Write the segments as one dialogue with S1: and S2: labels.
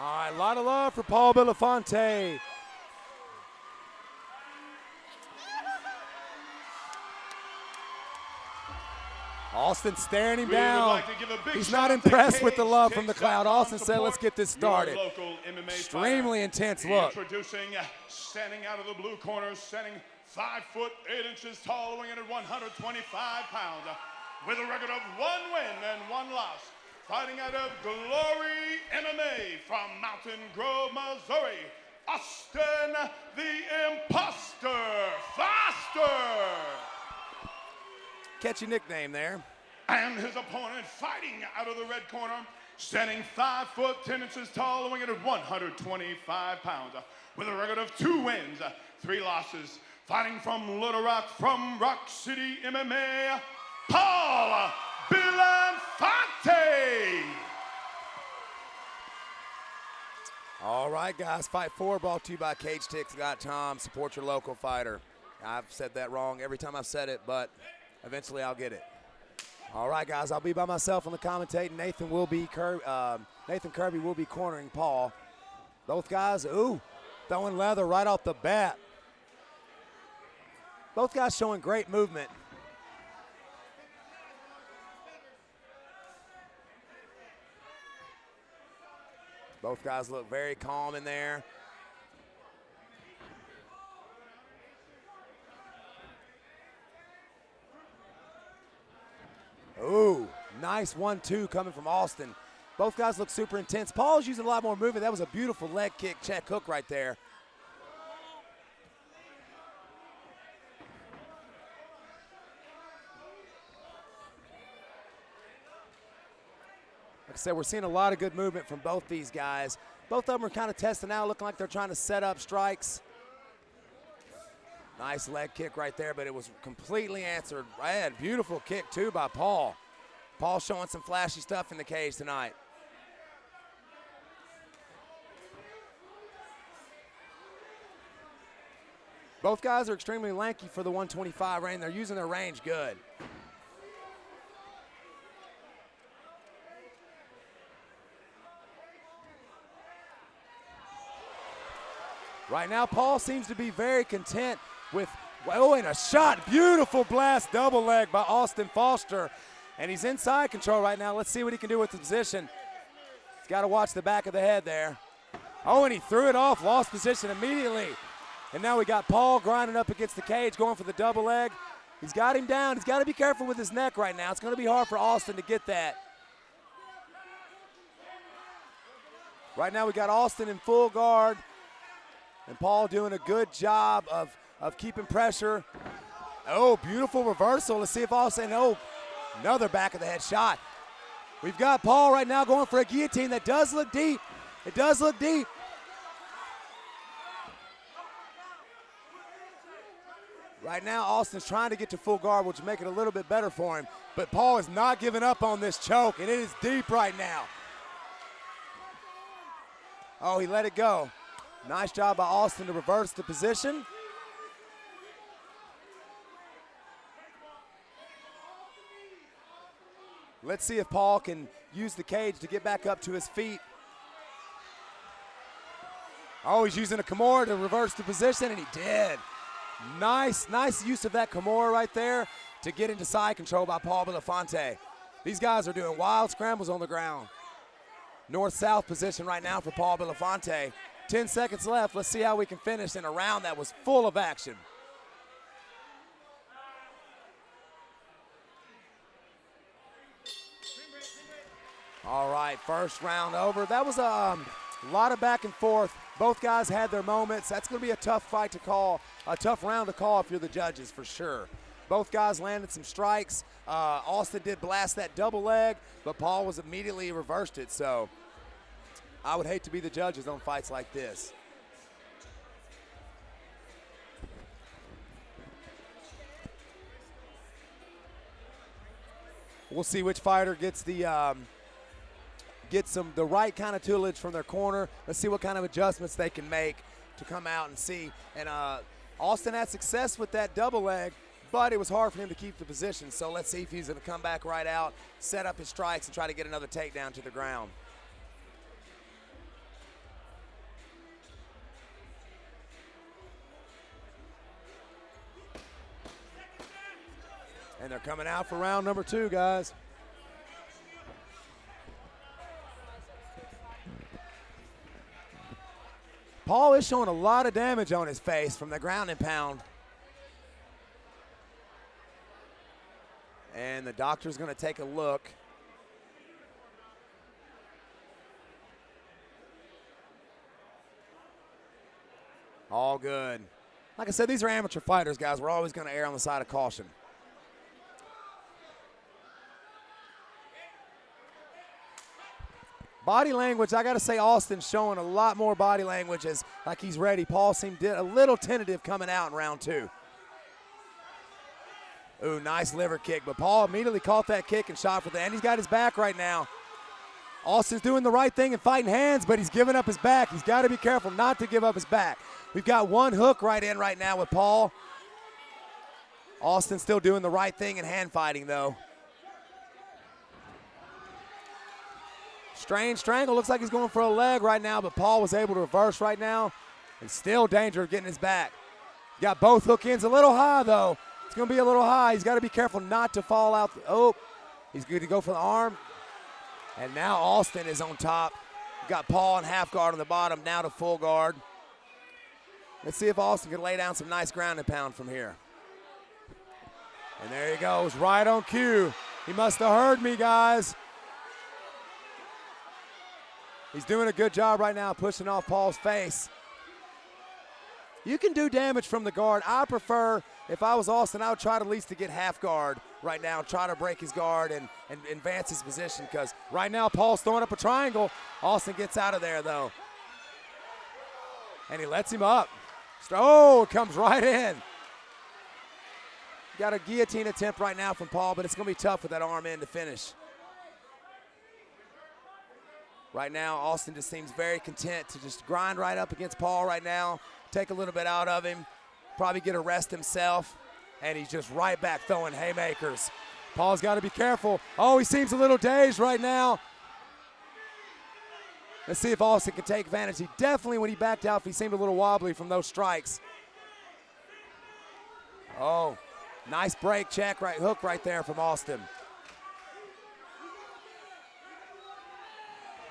S1: All right, a lot of love for Paul Billanfante. Austin staring him down. He's not impressed with the love from the crowd. Austin said, let's get this started. Extremely intense look.
S2: Introducing, standing out of the blue corner, standing 5 foot 8 inches tall, weighing in at 125 pounds, with a record of 1 win and 1 loss. Fighting out of Glory MMA from Mountain Grove, Missouri, Austin the Imposter Foster.
S1: Catchy nickname there.
S2: And his opponent fighting out of the red corner, standing 5 foot 10 inches tall, weighing in at 125 pounds, with a record of 2 wins, 3 losses. Fighting from Little Rock, from Rock City MMA, Paul Billanfante.
S1: All right, guys, Fight 4 brought to you by CageTix.com. Support your local fighter. I've said that wrong every time I've said it, but eventually I'll get it. All right, guys, I'll be by myself on the commentating. Nathan Kirby will be cornering Paul. Both guys, throwing leather right off the bat. Both guys showing great movement. Both guys look very calm in there. Ooh, nice 1-2 coming from Austin. Both guys look super intense. Paul's using a lot more movement. That was a beautiful leg kick, check hook right there. Like I said, we're seeing a lot of good movement from both these guys. Both of them are kind of testing out, looking like they're trying to set up strikes. Nice leg kick right there, but it was completely answered. Man, beautiful kick, too, by Paul. Paul showing some flashy stuff in the cage tonight. Both guys are extremely lanky for the 125 range. They're using their range good. Right now, Paul seems to be very content with, and a shot, beautiful blast, double leg by Austin Foster. And he's in side control right now. Let's see what he can do with the position. He's got to watch the back of the head there. Oh, and he threw it off, lost position immediately. And now we got Paul grinding up against the cage, going for the double leg. He's got him down. He's got to be careful with his neck right now. It's going to be hard for Austin to get that. Right now we got Austin in full guard. And Paul doing a good job of keeping pressure. Oh, beautiful reversal. Let's see if Austin, another back of the head shot. We've got Paul right now going for a guillotine that does look deep. It does look deep. Right now, Austin's trying to get to full guard, which will make it a little bit better for him. But Paul is not giving up on this choke, and it is deep right now. Oh, he let it go. Nice job by Austin to reverse the position. Let's see if Paul can use the cage to get back up to his feet. Oh, he's using a Kimura to reverse the position, and he did. Nice use of that Kimura right there to get into side control by Paul Billanfante. These guys are doing wild scrambles on the ground. North-south position right now for Paul Billanfante. 10 seconds left. Let's see how we can finish in a round that was full of action. All right, first round over. That was a lot of back and forth. Both guys had their moments. That's going to be a tough fight to call, a tough round to call if you're the judges for sure. Both guys landed some strikes. Austin did blast that double leg, but Paul was immediately reversed it. So I would hate to be the judges on fights like this. We'll see which fighter gets the the right kind of tutelage from their corner. Let's see what kind of adjustments they can make to come out and see. And Austin had success with that double leg, but it was hard for him to keep the position. So let's see if he's going to come back right out, set up his strikes, and try to get another takedown to the ground. And they're coming out for round number 2, guys. Paul is showing a lot of damage on his face from the ground and pound. And the doctor's going to take a look. All good. Like I said, these are amateur fighters, guys. We're always going to err on the side of caution. Body language, I got to say Austin's showing a lot more body language as like he's ready. Paul seemed a little tentative coming out in round 2. Ooh, nice liver kick, but Paul immediately caught that kick and shot for the end. He's got his back right now. Austin's doing the right thing and fighting hands, but he's giving up his back. He's got to be careful not to give up his back. We've got one hook right in right now with Paul. Austin still doing the right thing in hand fighting, though. Strange strangle. Looks like he's going for a leg right now, but Paul was able to reverse right now. And still danger of getting his back. Got both hook ends a little high, though. It's going to be a little high. He's got to be careful not to fall out. Oh, he's good to go for the arm. And now Austin is on top. Got Paul in half guard on the bottom, now to full guard. Let's see if Austin can lay down some nice ground and pound from here. And there he goes, right on cue. He must have heard me, guys. He's doing a good job right now pushing off Paul's face. You can do damage from the guard. I prefer, if I was Austin, I would try to at least to get half guard right now, try to break his guard and advance his position, because right now Paul's throwing up a triangle. Austin gets out of there, though. And he lets him up. Oh, it comes right in. Got a guillotine attempt right now from Paul, but it's going to be tough with that arm in to finish. Right now, Austin just seems very content to just grind right up against Paul right now, take a little bit out of him, probably get a rest himself, and he's just right back throwing haymakers. Paul's got to be careful. Oh, he seems a little dazed right now. Let's see if Austin can take advantage. He definitely, when he backed out, he seemed a little wobbly from those strikes. Oh, nice break, check, right hook right there from Austin.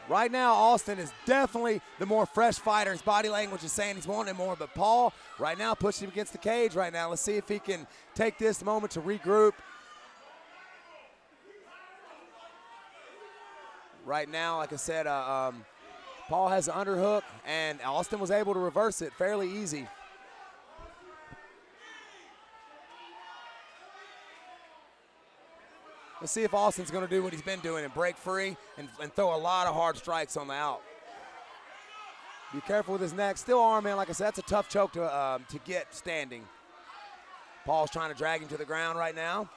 S1: Right now, Austin is definitely the more fresh fighter. His body language is saying he's wanting more, but Paul right now pushing him against the cage right now. Let's see if he can take this moment to regroup. Right now, like I said, Paul has an underhook, and Austin was able to reverse it fairly easy. Let's see if Austin's going to do what he's been doing and break free and throw a lot of hard strikes on the out. Be careful with his neck. Still arm in, like I said, that's a tough choke to get standing. Paul's trying to drag him to the ground right now.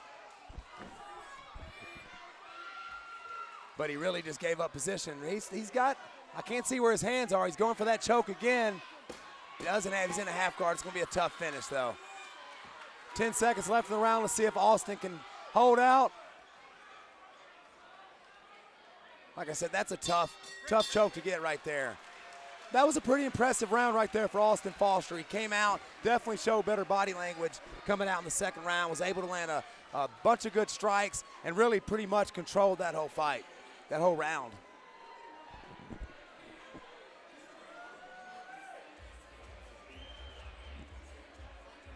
S1: But he really just gave up position. He's got, I can't see where his hands are. He's going for that choke again. He doesn't have, he's in a half guard. It's going to be a tough finish, though. 10 seconds left in the round. Let's see if Austin can hold out. Like I said, that's a tough choke to get right there. That was a pretty impressive round right there for Austin Foster. He came out, definitely showed better body language coming out in the second round, was able to land a bunch of good strikes, and really pretty much controlled that whole fight, that whole round.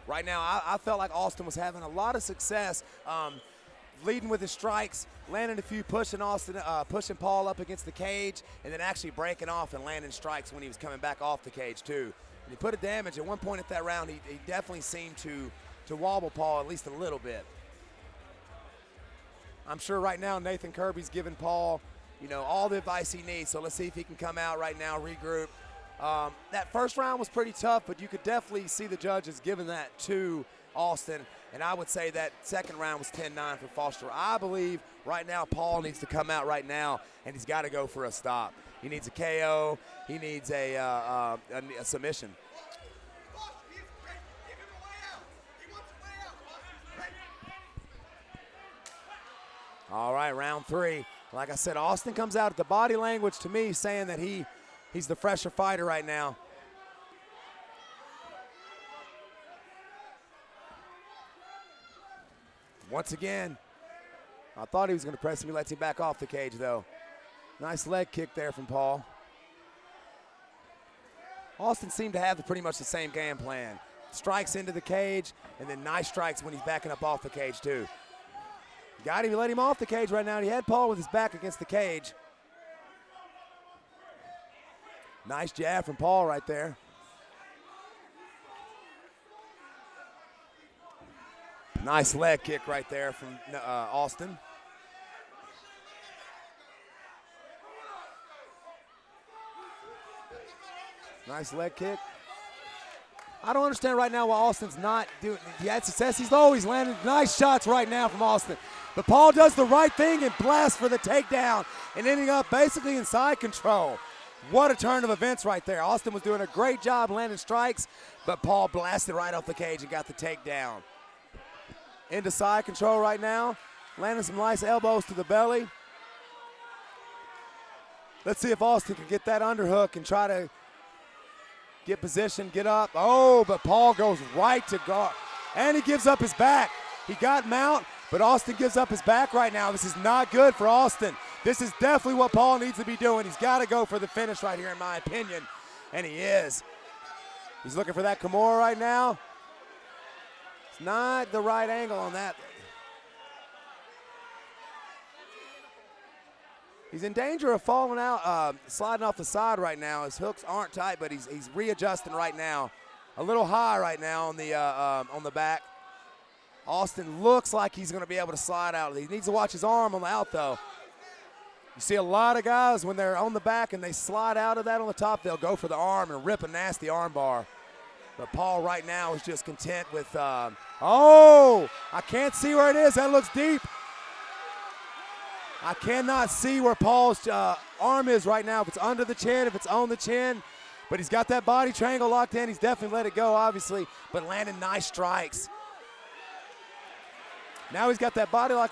S1: Right now, I felt like Austin was having a lot of success leading with his strikes, landing a few, pushing Paul up against the cage, and then actually breaking off and landing strikes when he was coming back off the cage too. And he put a damage at one point at that round. He definitely seemed to wobble Paul at least a little bit. I'm sure right now Nathan Kirby's giving Paul, all the advice he needs. So let's see if he can come out right now, regroup. That first round was pretty tough, but you could definitely see the judges giving that to Austin. And I would say that second round was 10-9 for Foster. I believe right now Paul needs to come out right now, and he's got to go for a stop. He needs a KO. He needs a submission. All right, round 3. Like I said, Austin comes out at the body language to me saying that he's the fresher fighter right now. Once again, I thought he was going to press him. He lets him back off the cage, though. Nice leg kick there from Paul. Austin seemed to have pretty much the same game plan. Strikes into the cage, and then nice strikes when he's backing up off the cage, too. Got him, he let him off the cage right now. He had Paul with his back against the cage. Nice jab from Paul right there. Nice leg kick right there from Austin. Nice leg kick. I don't understand right now why Austin's not doing. He had success. He's always landing nice shots right now from Austin. But Paul does the right thing and blasts for the takedown and ending up basically in side control. What a turn of events right there. Austin was doing a great job landing strikes, but Paul blasted right off the cage and got the takedown. Into side control right now. Landing some nice elbows to the belly. Let's see if Austin can get that underhook and try to get position, get up. Oh, but Paul goes right to guard. And he gives up his back. He got mount, but Austin gives up his back right now. This is not good for Austin. This is definitely what Paul needs to be doing. He's got to go for the finish right here, in my opinion. And he is. He's looking for that Kimura right now. It's not the right angle on that. He's in danger of falling out, sliding off the side right now. His hooks aren't tight, but he's readjusting right now. A little high right now on the back. Austin looks like he's going to be able to slide out. He needs to watch his arm on the out, though. You see a lot of guys when they're on the back and they slide out of that on the top, they'll go for the arm and rip a nasty arm bar. But Paul right now is just content with, oh, I can't see where it is. That looks deep. I cannot see where Paul's arm is right now, if it's under the chin, if it's on the chin. But he's got that body triangle locked in. He's definitely let it go, obviously, but landing nice strikes. Now he's got that body lock.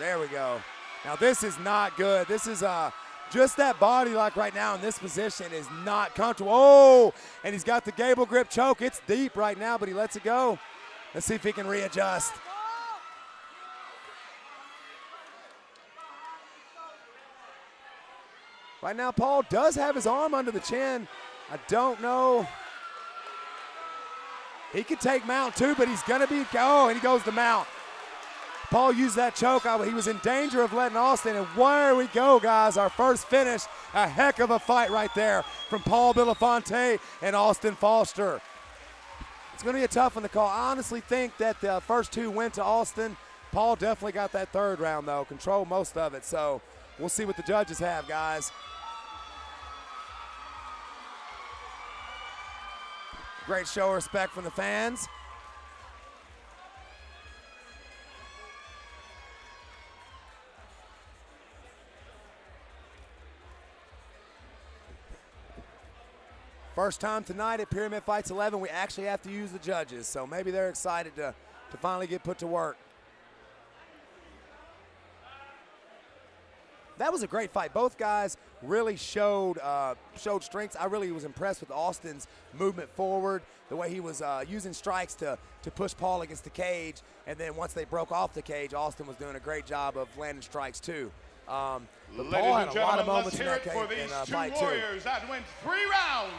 S1: There we go. Now this is not good. This is just that body lock right now in this position is not comfortable. Oh, and he's got the gable grip choke. It's deep right now, but he lets it go. Let's see if he can readjust. Right now, Paul does have his arm under the chin. I don't know. He could take mount too, but he's gonna be, oh, and he goes to mount. Paul used that choke. He was in danger of letting Austin, and there we go, guys. Our first finish, a heck of a fight right there from Paul Billanfante and Austin Foster. It's gonna be a tough one to call. I honestly think that the first two went to Austin. Paul definitely got that third round though, controlled most of it. So we'll see what the judges have, guys. Great show of respect from the fans. First time tonight at Pyramid Fights 11, we actually have to use the judges, so maybe they're excited to finally get put to work. That was a great fight. Both guys really showed strengths. I really was impressed with Austin's movement forward, the way he was using strikes to push Paul against the cage, and then once they broke off the cage, Austin was doing a great job of landing strikes too. But Paul had a lot of moments in that fight too.
S2: Warriors that went 3 rounds.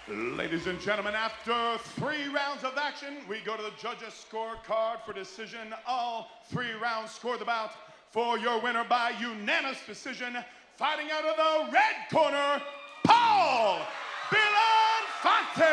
S2: Ladies and gentlemen, after 3 rounds of action, we go to the judges' scorecard for decision. All 3 rounds scored the bout for your winner by unanimous decision. Fighting out of the red corner, Paul Billanfante.